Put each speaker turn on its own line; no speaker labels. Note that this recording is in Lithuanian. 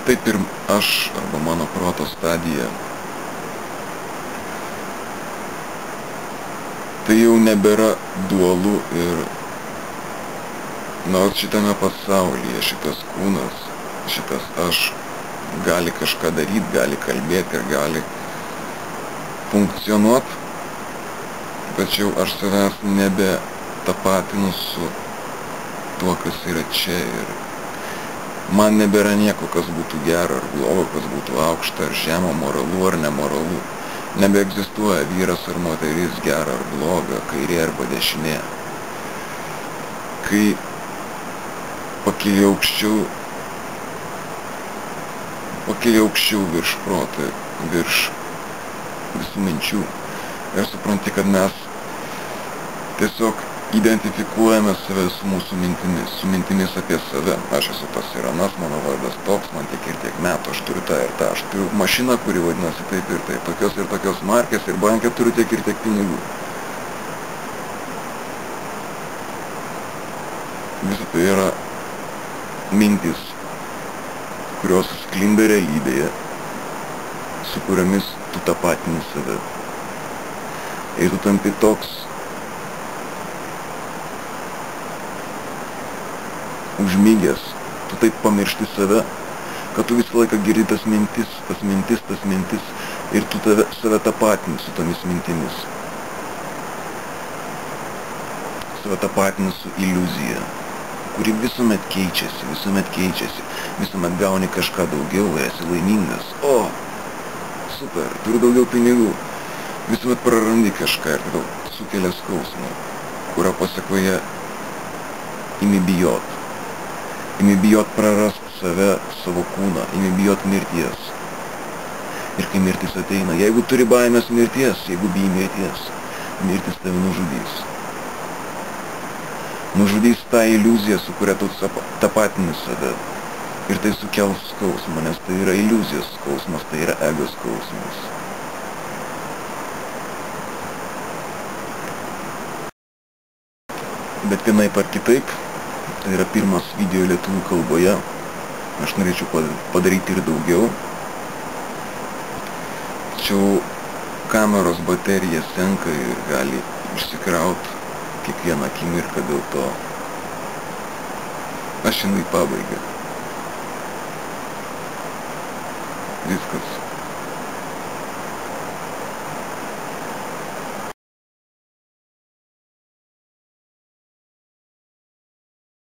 taip ir aš arba mano proto stadija. Tai jau nebėra dualu ir nors šitame pasaulyje šitas kūnas, šitas aš gali kažką daryti, gali kalbėti ir gali funkcionuoti, tačiau aš savęs nebe tapatinu su tuo, kas yra čia ir man nebėra nieko, kas būtų gera ar blogo, kas būtų aukšta ar žema, moralu ar nemoralu. Nebeegzistuoja vyras ar moteris, gera ar bloga, kairė arba dešinė. Kai pakili aukščiau virš proto, virš visų minčių ir supranti, kad mes tiesiog identifikuojame save su mūsų mintimis apie save. Aš esu tas ir anas, mano vardas toks, man tiek ir tiek metų, aš turiu tą ir tą, aš turiu mašiną, kuri vadinasi taip ir taip, tokios ir tokios markės ir bankė turiu tiek ir tiek pinigų. Visą tai yra mintis, kurios sklinda realybėje, su kuriomis tu tapatini save. Ir tu tampi toks užmygęs, tu taip pamiršti save, kad tu visą laiką girdi tas mintis ir tu save tapatini su tomis mintimis. Save tapatini su iliuzija, kuri visuomet keičiasi, visuomet gauni kažką daugiau ir esi laimingas. O, super, turiu daugiau pinigų. Visuomet prarandi kažką ir tau sukelia skausmą, kurio pasekoje imi bijot. Imi bijot prarast save, savo kūną, imi bijot mirties. Ir kai mirtis ateina, jeigu turi baimės mirties, jeigu bijai mirties, mirtis tave nužudys. Nužudys tą iliuziją, su kuria tu tapatini save. Ir tai sukels skausmą, nes tai yra iliuzijos skausmas, tai yra ego skausmas. Bet vienaip ar kitaip, tai yra pirmas video lietuvių kalboje. Aš norėčiau padaryti ir daugiau. Tačiau kameros baterija senka ir gali išsikrauti kiekvieną akimirką, dėl to aš einu į pabaigą. Viskas.